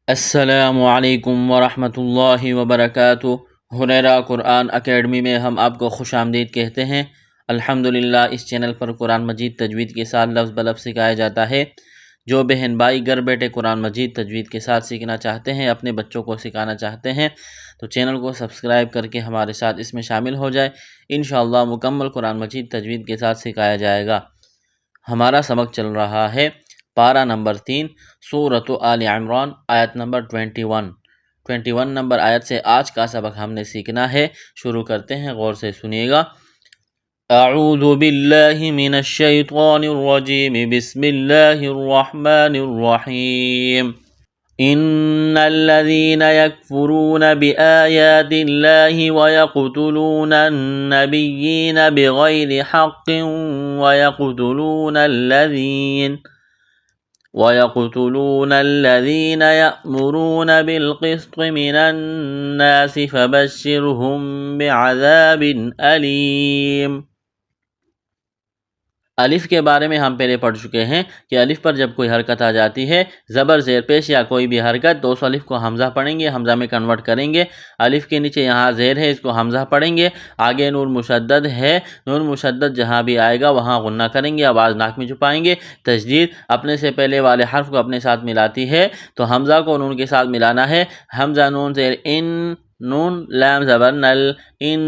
السلام علیکم ورحمۃ اللہ وبرکاتہ۔ ہریرہ قرآن اکیڈمی میں ہم آپ کو خوش آمدید کہتے ہیں۔ الحمدللہ اس چینل پر قرآن مجید تجوید کے ساتھ لفظ بلفظ سکھایا جاتا ہے۔ جو بہن بھائی گھر بیٹھے قرآن مجید تجوید کے ساتھ سیکھنا چاہتے ہیں، اپنے بچوں کو سکھانا چاہتے ہیں، تو چینل کو سبسکرائب کر کے ہمارے ساتھ اس میں شامل ہو جائے۔ انشاءاللہ مکمل قرآن مجید تجوید کے ساتھ سکھایا جائے گا۔ ہمارا سبق چل رہا ہے پارہ نمبر 3 سورۃ آل عمران آیت نمبر 21 نمبر آیت سے آج کا سبق ہم نے سیکھنا ہے۔ شروع کرتے ہیں، غور سے سنیے گا۔ اعوذ باللہ من الشیطان الرجیم، بسم اللہ الرحمن الرحیم۔ ان الذين يكفرون بآيات الله ويقتلون النبيين بغير حق ويقتلون الذين يأمرون بالقسط من الناس فبشرهم بعذاب أليم۔ الف کے بارے میں ہم پہلے پڑھ چکے ہیں کہ الف پر جب کوئی حرکت آ جاتی ہے، زبر زیر پیش یا کوئی بھی حرکت، تو اس الف کو حمزہ پڑھیں گے، حمزہ میں کنورٹ کریں گے۔ الف کے نیچے یہاں زیر ہے، اس کو حمزہ پڑھیں گے۔ آگے نون مشدد ہے، نون مشدد جہاں بھی آئے گا وہاں غنہ کریں گے، آواز ناک میں چھپائیں گے۔ تشدید اپنے سے پہلے والے حرف کو اپنے ساتھ ملاتی ہے، تو حمزہ کو نون کے ساتھ ملانا ہے۔ حمزہ نون زیر ان، نون لام زبر نل، ان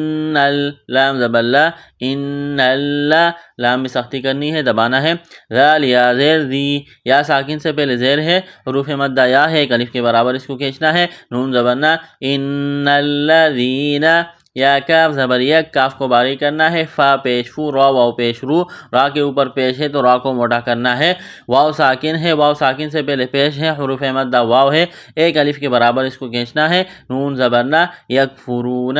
لام زبر لا، ان اللہ، لام میں سختی کرنی ہے، دبانا ہے۔ ذال یا زیر دی، یا ساکن سے پہلے زیر ہے، حروف مدہ یا ہے، ایک الف کے برابر اس کو کھینچنا ہے۔ نون زبر نا، ان الذین، یا کاف زبر یک، کاف کو باریک کرنا ہے۔ فا پیش فو، را واو پیش رو، را کے اوپر پیش ہے تو را کو موٹا کرنا ہے۔ واو ساکن ہے، واو ساکن سے پہلے پیش ہے، حروف مدہ واو ہے، ایک الف کے برابر اس کو کھینچنا ہے۔ نون زبر نا، یکفرون،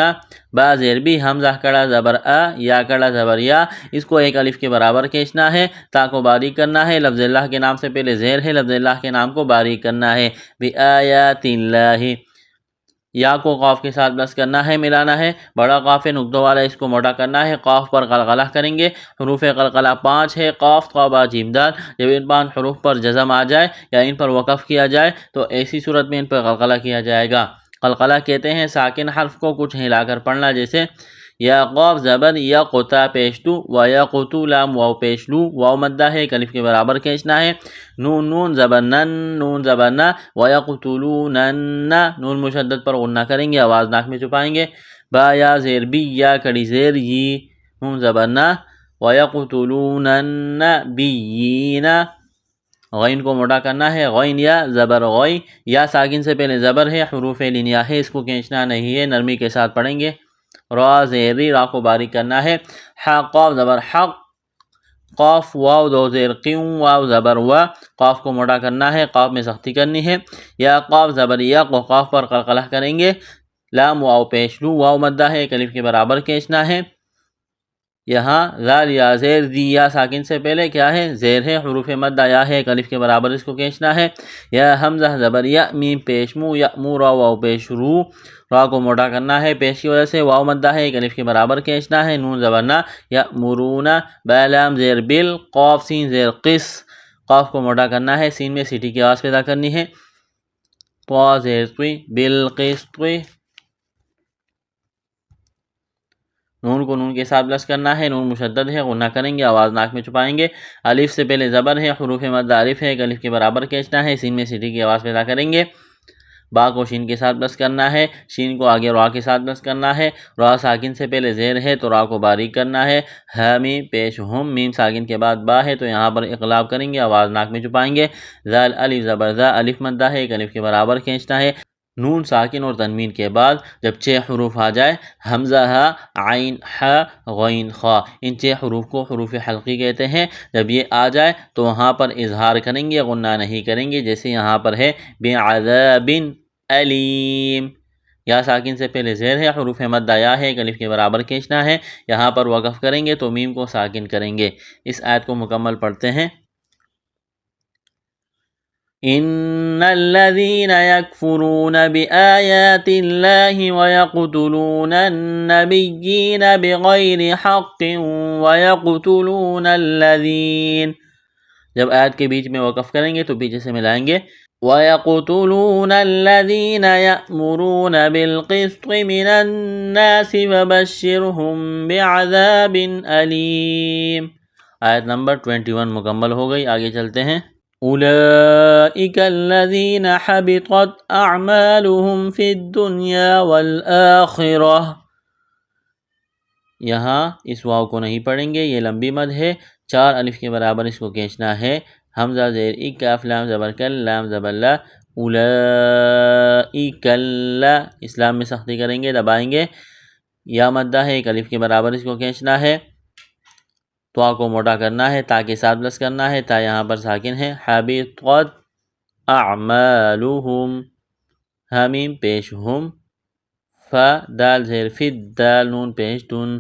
با زیر بھی، حمزہ کڑا زبر ا، یا کڑا زبر یا، اس کو ایک الف کے برابر کھینچنا ہے، تا کو باریک کرنا ہے۔ لفظ اللہ کے نام سے پہلے زیر ہے، لفظ اللہ کے نام کو باریک کرنا ہے۔ بآیات اللہ، یا کو قاف کے ساتھ بس کرنا ہے، ملانا ہے۔ بڑا قاف ہے، نقطوں والا، اس کو موٹا کرنا ہے۔ قاف پر قلقلہ کریں گے۔ حروف قلقلہ 5 ہے، قاف قا با جیم دال۔ جب ان 5 حروف پر جزم آ جائے یا ان پر وقف کیا جائے تو ایسی صورت میں ان پر قلقلہ کیا جائے گا۔ قلقلہ کہتے ہیں ساکن حرف کو کچھ ہلا کر پڑھنا، جیسے یا قاف زبر یا قطع پیشتو، و یا قطو لام واو پیشلو، واو مدہ ہے، ایک الف کے برابر کھینچنا ہے۔ نون نون زبر نن، نون زبر نا، و یا قتلون، نون مشدد پر غنہ کریں گے، آواز ناک میں چھپائیں گے۔ با یا زیر بی، یا کڑی زیر یی، نون زبر نا، و یا قتلون النبیین، غین کو موٹا کرنا ہے۔ غین یا زبر غی، یا ساکن سے پہلے زبر ہے، حروف لینیا ہے، اس کو کھینچنا نہیں ہے، نرمی کے ساتھ پڑھیں گے۔ را زیری، را کو باریک کرنا ہے۔ حا قاف زبر حق، قاف واو دو زیر قیوں، واو زبر و، قاف کو موٹا کرنا ہے، قاف میں سختی کرنی ہے۔ یا قاف زبر یا کو، قاف پر قلقلہ کریں گے۔ لام واو پیش لو، واو مدہ ہے، ایک الف کے برابر کھینچنا ہے۔ یہاں ذال یا زیر دی، یا ساکن سے پہلے کیا ہے، زیر ہے، حروف مدہ یا ہے، ایک الف کے برابر اس کو کھینچنا ہے۔ یا حمزہ زبر یا، میم پیش مو، یا مو، را واو پیش رو، را کو موٹا کرنا ہے، پیش کی وجہ سے واو مدہ ہے، ایک الف کے برابر کھینچنا ہے۔ نون زبر نا، یا مرونا، با لام زیر بل، قاف سین زیر قص، قاف کو موٹا کرنا ہے، سین میں سیٹی کی آواز پیدا کرنی ہے۔ طا زیر طوی، بالقسط، نون کو نون کے ساتھ بلس کرنا ہے، نون مشدد ہے، غنہ کریں گے، آواز ناک میں چھپائیں گے۔ الف سے پہلے زبر ہے، حروف مدہ الف ہے، ایک الف کے برابر کھینچنا ہے، سین میں سیٹی کی آواز پیدا کریں گے۔ با کو شین کے ساتھ بلس کرنا ہے، شین کو آگے را کے ساتھ بلس کرنا ہے۔ را ساکن سے پہلے زیر ہے تو را کو باریک کرنا ہے۔ ہ میم پیش ہم، میم ساکن کے بعد با ہے تو یہاں پر اقلاب کریں گے، آواز ناک میں چھپائیں گے۔ ذال الف زبر ذا، الف مدہ ہے، ایک الف کے برابر کھینچنا ہے۔ نون ساکن اور تنوین کے بعد جب 6 حروف آ جائے، حمزہ ہا، عین ح، غین خا، ان 6 حروف کو حروف حلقی کہتے ہیں۔ جب یہ آ جائے تو وہاں پر اظہار کریں گے، غنہ نہیں کریں گے، جیسے یہاں پر ہے بعذاب علیم، یا ساکن سے پہلے زیر ہے، حروف مدہ یا ہے، ایک الف کے برابر کھینچنا ہے۔ یہاں پر وقف کریں گے تو میم کو ساکن کریں گے۔ اس آیت کو مکمل پڑھتے ہیں۔ ان الذين يكفرون بآيات الله ويقتلون النبيين بغير حق ويقتلون الذين، جب آیت کے بیچ میں وقف کریں گے تو پیچھے سے ملائیں گے۔ وَيَقْتُلُونَ الَّذِينَ يَأْمُرُونَ بِالْقِسْطِ مِنَ النَّاسِ وَبَشِّرْهُم بِعَذَابٍ أَلِيمٍ۔ آیت نمبر 21 مکمل ہو گئی، آگے چلتے ہیں۔ أُولَئِكَ الَّذِينَ حَبِطَتْ أَعْمَالُهُمْ فِي الدُّنْيَا وَالْآخِرَةِ۔ یہاں اس واو کو نہیں پڑھیں گے، یہ لمبی مد ہے، 4 الف کے برابر اس کو کھینچنا ہے۔ حمزہ زیر ای، کاف لام زبر کل، لام زبر لا، اولئک لا، اسلام میں سختی کریں گے، دبائیں گے۔ یا مدہ ہے، 1 الف کے برابر اس کو کھینچنا ہے، تو کو موٹا کرنا ہے، تا کے ساتھ پلس کرنا ہے، تا یہاں پر ساکن ہے۔ حبطت اعمالهم، حمیم پیش ہم، فا دال زیر فی، دال نون پیش دن،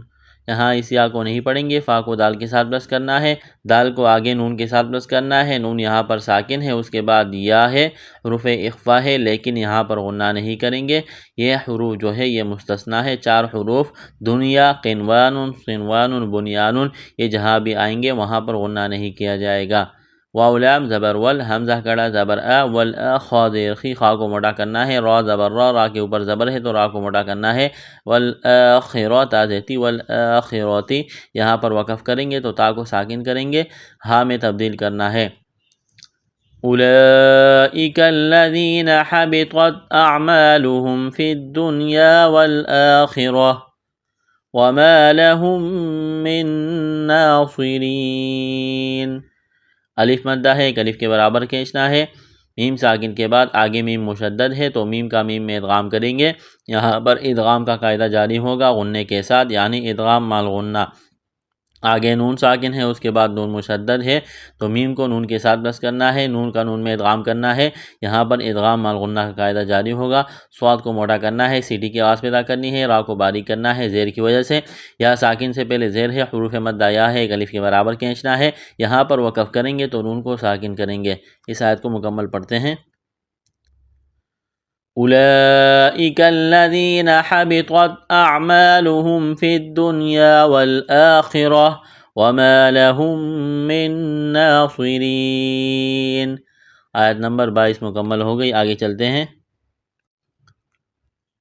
یہاں اس یا کو نہیں پڑھیں گے، فا کو دال کے ساتھ پلس کرنا ہے، دال کو آگے نون کے ساتھ پلس کرنا ہے، نون یہاں پر ساکن ہے، اس کے بعد یا ہے، حروف اخفا ہے، لیکن یہاں پر غنہ نہیں کریں گے، یہ حروف جو ہے یہ مستثنیٰ ہے، 4 حروف دنیا، قنوان، صنوان، بنیان، یہ جہاں بھی آئیں گے وہاں پر غنہ نہیں کیا جائے گا۔ واو لام زبر ول، حمزہ کڑا زبر آ، والآ خا زیر خی، خا کو موٹا کرنا ہے، را زبر را، را کے اوپر زبر ہے تو را کو موٹا کرنا ہے، والآخرہ تا زیتی، والآخرتی، یہاں پر وقف کریں گے تو تا کو ساکن کریں گے، ہا میں تبدیل کرنا ہے۔ أولئك الذين حبطت أعمالهم في الدنيا والآخرة وما لهم من ناصرين۔ الف مدہ ہے، 1 الف کے برابر کھینچنا ہے، میم ساکن کے بعد آگے میم مشدد ہے تو میم کا میم میں ادغام کریں گے، یہاں پر ادغام کا قاعدہ جاری ہوگا غنے کے ساتھ، یعنی ادغام مال غنہ، آگے نون ساکن ہے، اس کے بعد نون مشدد ہے تو میم کو نون کے ساتھ پلس کرنا ہے، نون کا نون میں ادغام کرنا ہے، یہاں پر ادغام مال غنہ کا قاعدہ جاری ہوگا، صاد کو موٹا کرنا ہے، سیٹی کی آواز پیدا کرنی ہے، را کو باریک کرنا ہے زیر کی وجہ سے، یا ساکن سے پہلے زیر ہے، حروف مدہ یا ہے، 1 الف کے برابر کھینچنا ہے، یہاں پر وقف کریں گے تو نون کو ساکن کریں گے۔ اس آیت کو مکمل پڑھتے ہیں۔ أولئك الذين حبطت أعمالهم في الدنيا والآخرة وما لهم من ناصرين۔ آیت نمبر 22 مکمل ہو گئی، آگے چلتے ہیں۔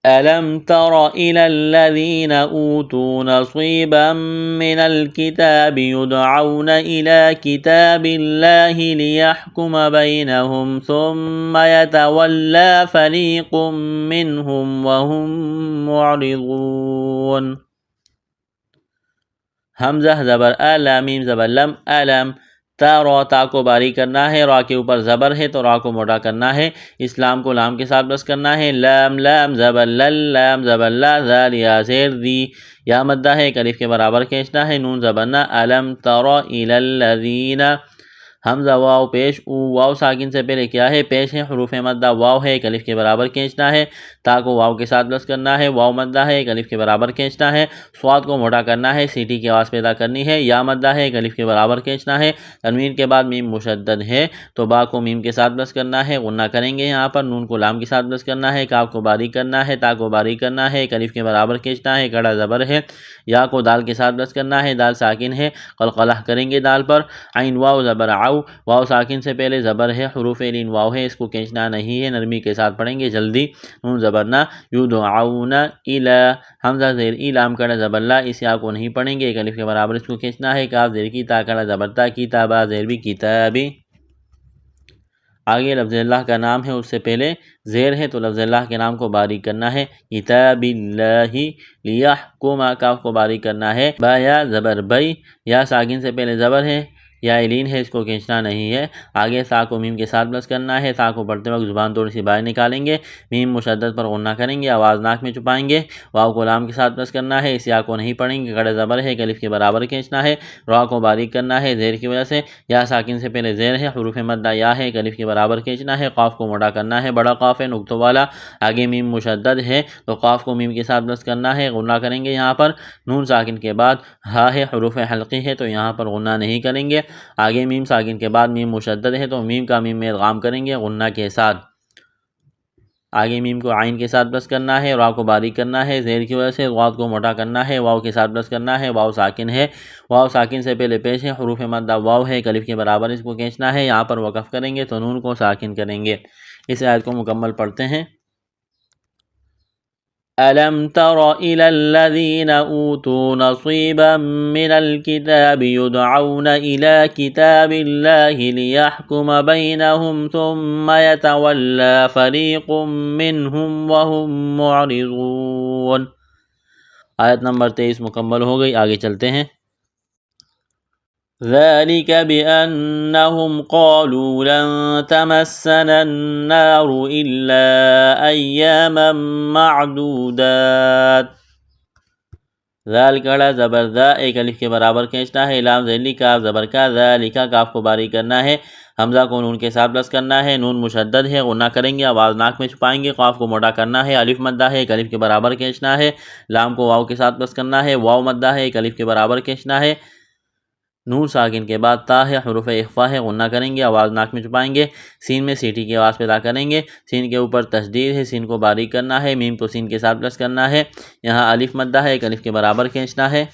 ألم تر إلى الذين أوتوا نصيبا من الكتاب يدعون إلى كتاب الله ليحكم بينهم ثم يتولى فريق منهم وهم معرضون۔ حمزہ زبر آ، لامیم زبر لم، علم، تا را، تا کو باریک کرنا ہے، را کے اوپر زبر ہے تو را کو موٹا کرنا ہے، اسلام کو لام کے ساتھ بس کرنا ہے، لام لام زبر لل، لام زبر لا، ذال یا زیر دی، یا مدہ ہے، 1 الف کے برابر کھینچنا ہے، نون زبرنا، علم تر الی الذین، حمزہ واو پیش او، واو ساکن سے پہلے کیا ہے، پیش ہے، حروف مدہ واو ہے، 1 الف کے برابر کھینچنا ہے، تا کو واو کے ساتھ پلس کرنا ہے، واو مدہ ہے، 1 الف کے برابر کھینچنا ہے، صاد کو موٹا کرنا ہے، سیٹی کی آواز پیدا کرنی ہے، یا مدہ ہے، 1 الف کے برابر کھینچنا ہے، تنوین کے بعد میم مشدد ہے تو با کو میم کے ساتھ پلس کرنا ہے، غنہ کریں گے، یہاں پر نون کو لام کے ساتھ پلس کرنا ہے، کاف کو باریک کرنا ہے، تا کو باریک کرنا ہے، 1 الف کے برابر کھینچنا ہے، کڑا زبر ہے، یا کو دال کے ساتھ پلس کرنا ہے، دال ساکن ہے، قلقلہ کریں گے دال پر، عین واو زبر عو، واو ساکن سے پہلے زبر ہے، حروف لین واو ہے، اس کو کھینچنا نہیں ہے، نرمی کے ساتھ پڑھیں گے جلدی، نون زبرنا، یدعون الی، حمزہ زیر ای، لام کڑا زبر لا، اس یا کو نہیں پڑھیں گے، 1 الف کے برابر اس کو کھینچنا ہے، کاف زیر کی، تا کڑا زبر تا، کتابہ زیر بھی کتابی، آگے لفظ اللہ کا نام ہے، اس سے پہلے زیر ہے تو لفظ اللہ کے نام کو باریک کرنا ہے، کتاب اللہ، لیحکم، کاف کو باریک کرنا ہے، با یا زبر بئی، یا ساکن سے پہلے زبر ہے، یا علین ہے، اس کو کھینچنا نہیں ہے، آگے سا کو میم کے ساتھ پلس کرنا ہے، سا کو پڑھتے وقت زبان تھوڑی سی باہر نکالیں گے، میم مشدد پر غنہ کریں گے، آواز ناک میں چھپائیں گے، واو کو لام کے ساتھ پلس کرنا ہے، اس یا کو نہیں پڑھیں گے، کڑے زبر ہے، 1 الف کے برابر کھینچنا ہے، را کو باریک کرنا ہے زیر کی وجہ سے، یا ساکن سے پہلے زیر ہے، حروف مدہ یا ہے، 1 الف کے برابر کھینچنا ہے، قاف کو موٹا کرنا ہے، بڑا قاف ہے نقطوں والا، آگے میم مشدد ہے تو قاف کو میم کے ساتھ پلس کرنا ہے، غنہ کریں گے، یہاں پر نون ساکن کے بعد ہا ہے، حروف حلقی ہے تو یہاں پر غنہ نہیں کریں گے، آگے میم ساکن کے بعد میم مشدد ہے تو میم کا میم میں ادغام کریں گے غنہ کے ساتھ۔ آگے میم کو عین کے ساتھ پلس کرنا ہے، را کو باریک کرنا ہے، زیر کی وجہ سے غاد کو موٹا کرنا ہے، واو کے ساتھ پلس کرنا ہے، واو ساکن ہے، واو ساکن سے پہلے پیش ہے، حروف مدہ واو ہے، الف کے برابر اس کو کھینچنا ہے، یہاں پر وقف کریں گے تو نون کو ساکن کریں گے۔ اس آیت کو مکمل پڑھتے ہیں۔ أَلَمْ تَرَ إِلَى الَّذِينَ أُوتُوا نَصِيبًا مِنَ الْكِتَابِ يُدْعَوْنَ إِلَى كِتَابِ اللَّهِ لِيَحْكُمَ بَيْنَهُمْ ثُمَّ يَتَوَلَّى فَرِيقٌ مِّنْهُمْ وَهُمْ مُعْرِضُونَ۔ آیت نمبر 23 مکمل ہو گئی، آگے چلتے ہیں۔ ذلك بأنهم قالوا لن تمسنا النار إلا أياما معدودات۔ ذال کڑا زبر ذا ایک الف کے برابر کھینچنا ہے، لام ذیلی کاف زبر کا، ذالکا کاف کو باریک کرنا ہے، حمزہ کو نون کے ساتھ پلس کرنا ہے، نون مشدد ہے، غنہ کریں گے، آواز ناک میں چھپائیں گے، قاف کو موٹا کرنا ہے، الف مدہ ہے، ایک الف کے برابر کھینچنا ہے، لام کو واو کے ساتھ پلس کرنا ہے، واو مدہ ہے، ایک الف کے برابر کھینچنا ہے، نون ساکن کے بعد تا ہے، حروف اخفا ہے، غنہ کریں گے، آواز ناک میں چھپائیں گے، سین میں سیٹی کی آواز پیدا کریں گے، سین کے اوپر تشدید ہے، سین کو باریک کرنا ہے، میم کو سین کے ساتھ پلس کرنا ہے، یہاں الف مدہ ہے، ایک الف کے برابر کھینچنا ہے،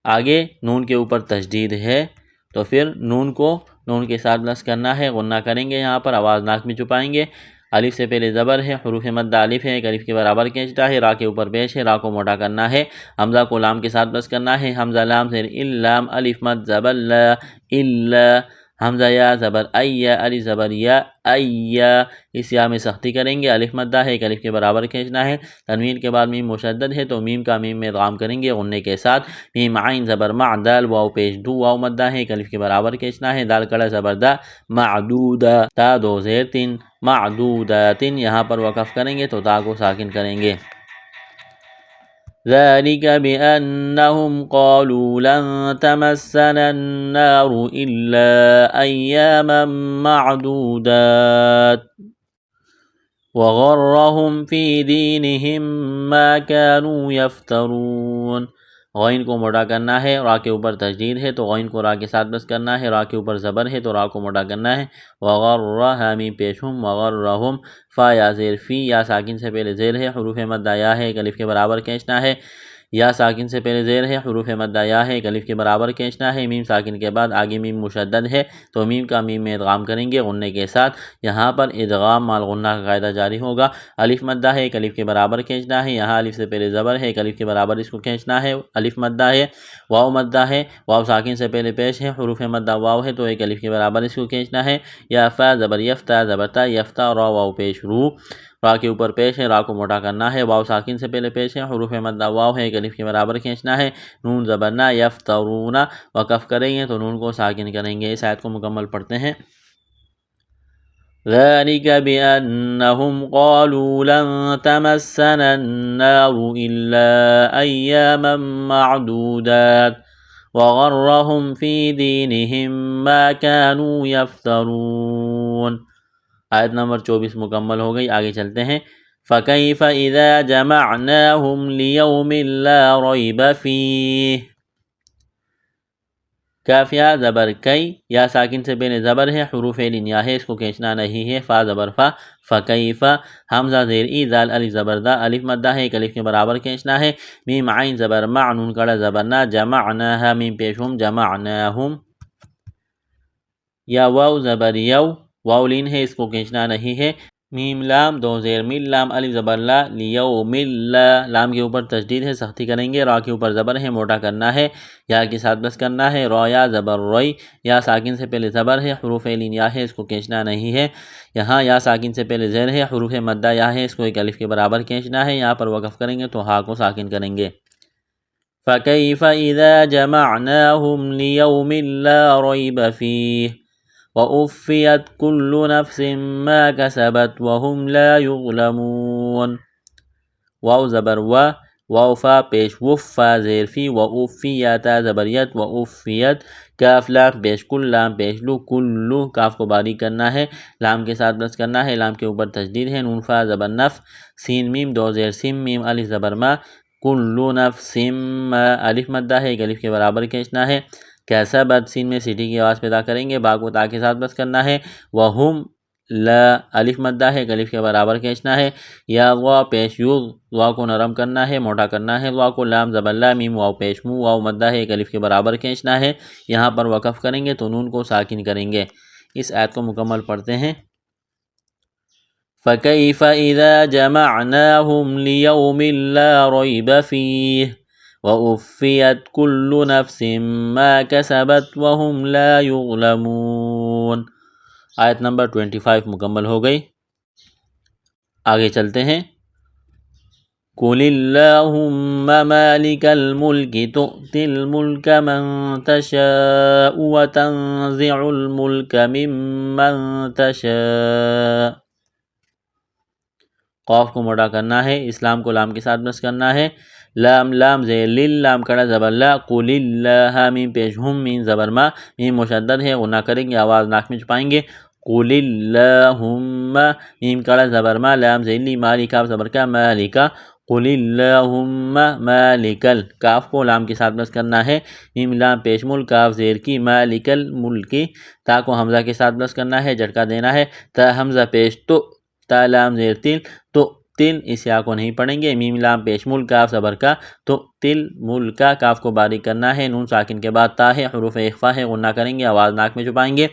آگے نون کے اوپر تشدید ہے تو پھر نون کو نون کے ساتھ پلس کرنا ہے، غنہ کریں گے، یہاں پر آواز ناک میں چھپائیں گے، الف سے پہلے زبر ہے، حروف مدہ الف ہے، ایک الف کے برابر کھینچتا ہے، را کے اوپر پیش ہے، را کو موٹا کرنا ہے، حمزہ کو لام کے ساتھ پلس کرنا ہے، حمزہ لام سے اللام الف مد زبر لا الا، حمزہ یا زبر ایا، الف زبر یا ایا، اس یا میں سختی کریں گے، الف مدہ ہے، ایک الف کے برابر کھینچنا ہے، تنوین کے بعد میم مشدد ہے تو میم کا میم میں ادغام کریں گے غنے کے ساتھ، میم عین زبر مع دال واو پیش دو، واو مدہ ہے، ایک الف کے برابر کھینچنا ہے، دال کڑا زبر دا معدودہ، تا دو زیر تین، معدودات، یہاں پر وقف کریں گے تو تا کو ساکن کریں گے۔ ذلك بأنهم قالوا لن تمسنا النار إلا أياما معدودات وغرهم في دينهم ما كانوا يفترون۔ غین کو موٹا کرنا ہے، را کے اوپر تشدید ہے تو غین کو را کے ساتھ پلس کرنا ہے، را کے اوپر زبر ہے تو را کو موٹا کرنا ہے، وغرہ میم پیش ہم، وغرہم، فا یا زیر فی، یا ساکن سے پہلے زیر ہے، حروف مدہ یا ہے، ایک الف کے برابر کھینچنا ہے، یا ساکن سے پہلے زیر ہے، حروف مدہ یا ہے، ایک الف کے برابر کھینچنا ہے، میم ساکن کے بعد آگے میم مشدد ہے تو میم کا میم میں ادغام کریں گے غنے کے ساتھ، یہاں پر ادغام مال غنہ کا قاعدہ جاری ہوگا، الف مدہ ہے، ایک الف کے برابر کھینچنا ہے، یہاں الف سے پہلے زبر ہے، ایک الف کے برابر اس کو کھینچنا ہے، الف مدہ ہے، واو مدہ ہے، واو ساکن سے پہلے پیش ہے، حروف مدہ واو ہے تو ایک الف کے برابر اس کو کھینچنا ہے، یا فا زبر یفتا زبر تا یفتا، را واو پیش رو، را کے اوپر پیش ہے، را کو موٹا کرنا ہے، واو ساکن سے پہلے پیش ہے، حروف مدہ واو ہے، ایک الف کے برابر کھینچنا ہے، نون زبرنا یفترون، وقف کریں گے تو نون کو ساکن کریں گے۔ اس آیت کو مکمل پڑھتے ہیں۔ ذلك بأنهم قالوا لن تمسنا النار إلا أياما معدودات وغرهم في دينهم ما كانوا يفترون۔ آیت نمبر 24 مکمل ہو گئی، آگے چلتے ہیں۔ فَكَيْفَ إِذَا جَمَعْنَاهُمْ لِيَوْمٍ لَا رَيْبَ فِيهِ، کافیہ زبر کئی، یا ساکن سے پہلے زبر ہے، حروف لنیا ہے، اس کو کھینچنا نہیں ہے، فا زبر فا، فَكَيْفَ، حمزہ زیر ای، دال الف زبر دا، الف مدہ ہے، ایک الف کے برابر کھینچنا ہے، میم عین زبر مع، نون کڑا زبر نا، جمعناها، میم پیش ہم، جمعناهم، یا واو زبر یو، واو لین ہے، اس کو کھینچنا نہیں ہے، میم لام دو زیر مل، لام الف زبر لا، لیوم لا، لام کے اوپر تشدید ہے، سختی کریں گے، را کے اوپر زبر ہے، موٹا کرنا ہے، یا کے ساتھ بس کرنا ہے، را یا زبر روئی، یا ساکن سے پہلے زبر ہے، حروف لین یا ہے، اس کو کھینچنا نہیں ہے، یہاں یا ساکن سے پہلے زیر ہے، حروف مدہ یا ہے، اس کو ایک الف کے برابر کھینچنا ہے، یہاں پر وقف کریں گے تو ہا کو ساکن کریں گے۔ فَكَيْفَ إِذَا جَمَعْنَاهُمْ لِيَوْمٍ لَا رَيْبَ فِيهِ وَأُوفِّيَتْ كُلُّ نَفْسٍ مَا كَسَبَتْ وَهُمْ لَا يُظْلَمُونَ۔ واو زبر و، واو فا پیش وف، فا زیر فی، وَأُوفِّيَتْ زبریت، وَأُوفِّيَتْ، کاف لام پیش کل، لام پیش لو، کلو، کاف کو باریک کرنا ہے، لام کے ساتھ پلس کرنا ہے، لام کے اوپر تشدید ہے، نون فا زبر نف، سین میم دو زیر سم، میم الف زبر ما، کلو نفس ما، الف مدہ ہے، ایک الف کے برابر کھینچنا ہے، کیسا بد، سین میں سیٹی کی آواز پیدا کریں گے، با کو تا کے ساتھ بس کرنا ہے، وہم لا الف مدہ ہے الف کے برابر کھینچنا ہے، یا وا پیش یو وا کو نرم کرنا ہے، موٹا کرنا ہے وا کو، لام زبر لا میم واو پیش مو واو مدہ ہے الف کے برابر کھینچنا ہے، یہاں پر وقف کریں گے تو نون کو ساکن کریں گے۔ اس آیت کو مکمل پڑھتے ہیں۔ فَكَيْفَ إِذَا جَمَعْنَاهُمْ لِيَوْمٍ لَا رَيْبَ فِيهِ وَأُوفِّيَتْ كُلُّ نَفْسٍ مَا كَسَبَتْ وَهُمْ لَا يُظْلَمُونَ۔ آیت نمبر 25 مکمل ہو گئی۔ آگے چلتے ہیں۔ قُلِ اللَّهُمَّ مَالِكَ الْمُلْكِ تُؤْتِي الْمُلْكَ مَن تَشَاءُ وَتَنزِعُ الْمُلْكَ مِمَّن تَشَاءُ۔ قاف کو موٹا کرنا ہے، اسلام کو لام کے ساتھ مس کرنا ہے، لام لام زیر لیل لام کڑا زبر لا، قل اللہ میم پیش ہم میم زبر ما، میم مشدد ہے غنہ کریں گے، آواز ناک میں چھپائیں گے، قل اللہم میم کڑا زبر ما، لام زیر لی مالی کاف زبر کا مالکا، قل اللہم مالکل، کاف کو لام کے ساتھ مس کرنا ہے، میم لام پیش مل کاف زیر کی مالکل ملکی، تا کو حمزہ کے ساتھ مس کرنا ہے، جھٹکا دینا ہے، تا حمزہ پیش تو، تا لام زیر تل تو تل، اس یا کو نہیں پڑھیں گے، میم لام پیش مل کاف زبر کا تو تل مل کا، کاف کو باریک کرنا ہے، نون ساکن کے بعد تا ہے، حروف اخفا ہے غنہ کریں گے، آواز ناک میں چھپائیں گے،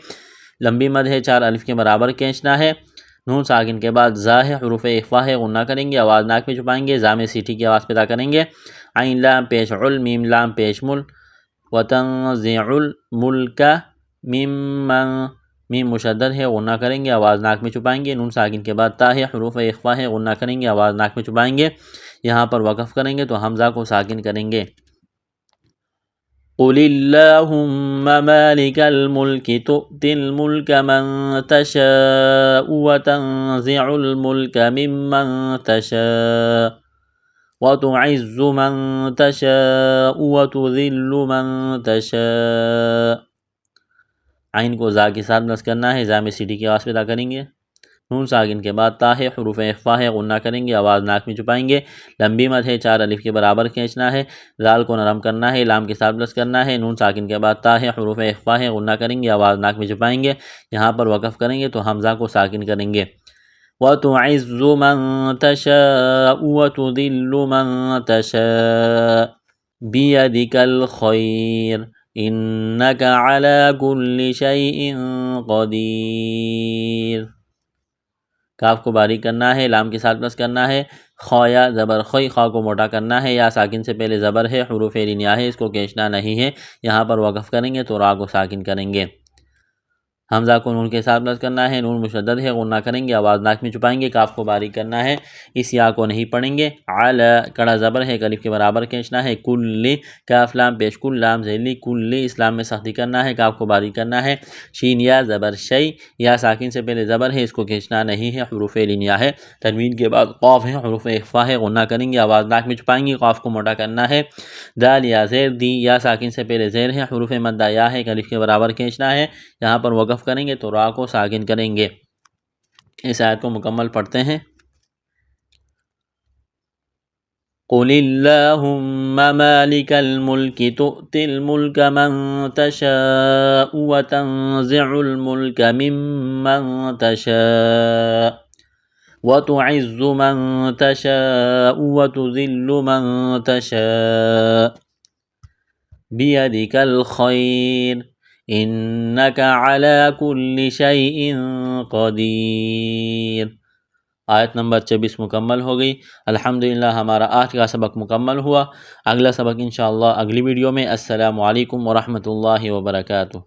لمبی مد ہے 4 الف کے برابر کھینچنا ہے، نون ساکن کے بعد زا ہے، حروف اخفا ہے غنہ کریں گے، آواز ناک میں چھپائیں گے، زا میں سیٹھی کی آواز پیدا کریں گے، عین لام پیش عل میم لام پیش مل، وتنزع الملک ممن، میم مشدد ہے غنہ کریں گے، آواز ناک میں چھپائیں گے، نون ساکن کے بعد تا ہے، حروف اخفا ہے غنہ کریں گے، آواز ناک میں چھپائیں گے، یہاں پر وقف کریں گے تو حمزہ کو ساکن کریں گے۔ قل اللہم مالک الملک تؤتی الملک من تشاء وتنزع الملک ممن تشاء وتعز من تشاء وتذل من تشاء۔ عین کو زا کے ساتھ مس کرنا ہے، زا میں سیٹھی کی آواز پیدا کریں گے، نون ساکن کے بعد تا ہے، حروف اخفا ہے غنہ کریں گے، آواز ناک میں چھپائیں گے، لمبی مد ہے 4 الف کے برابر کھینچنا ہے، زال کو نرم کرنا ہے، لام کے ساتھ مس کرنا ہے، نون ساکن کے بعد تا ہے، حروف اخفا ہے غنہ کریں گے، آواز ناک میں چھپائیں گے، یہاں پر وقف کریں گے تو حمزہ کو ساکن کریں گے۔ وَتُعِزُّ مَن تَشَاءُ وَتُذِلُّ مَن تَشَاءُ بِيَدِكَ الْخَيْرُ إِنَّكَ عَلَى كُلِّ شَيْءٍ قَدِيرٌ۔ کاف کو باریک کرنا ہے، لام کے ساتھ مس کرنا ہے، خویا زبر خوی، خواہ کو موٹا کرنا ہے، یا ساکن سے پہلے زبر ہے، حروف رنیا ہے، اس کو کھینچنا نہیں ہے، یہاں پر وقف کریں گے تو را کو ساکن کریں گے۔ حمزہ کو نون کے ساتھ مس کرنا ہے، نون مشدد ہے غنہ کریں گے، آواز ناک میں چھپائیں گے، کاف کو باریک کرنا ہے، اس یا کو نہیں پڑھیں گے، علی کڑا زبر ہے الف کے برابر کھینچنا ہے، کل کاف لام پیش کل لام ذیلی کل، اسلام میں سختی کرنا ہے، کاف کو باریک کرنا ہے، شین یا زبر شی، یا ساکن سے پہلے زبر ہے، اس کو کھینچنا نہیں ہے، حروف لینیا ہے، تنوین کے بعد قاف ہے، حروف اخفا ہے غنہ کریں گے، آواز ناک میں چھپائیں گے، قاف کو موٹا کرنا ہے، دال یا زیر دی، یا ساکن سے پہلے زیر ہے، حروف مدہ یا ہے الف کے برابر کھینچنا ہے، یہاں پر وقف کریں گے تو را کو ساکن کریں گے۔ اس آیت کو مکمل پڑھتے ہیں۔ قل اللہم مالک الملک تؤتی الملک من تشاء وتنزع الملک ممن تشاء وتعز من تشاء وتذل من تشاء بیدک الخیر انک علی کل شیء قدیر۔ آیت نمبر 26 مکمل ہو گئی۔ الحمدللہ ہمارا آج کا سبق مکمل ہوا۔ اگلا سبق انشاءاللہ اگلی ویڈیو میں۔ السلام علیکم ورحمۃ اللہ وبرکاتہ۔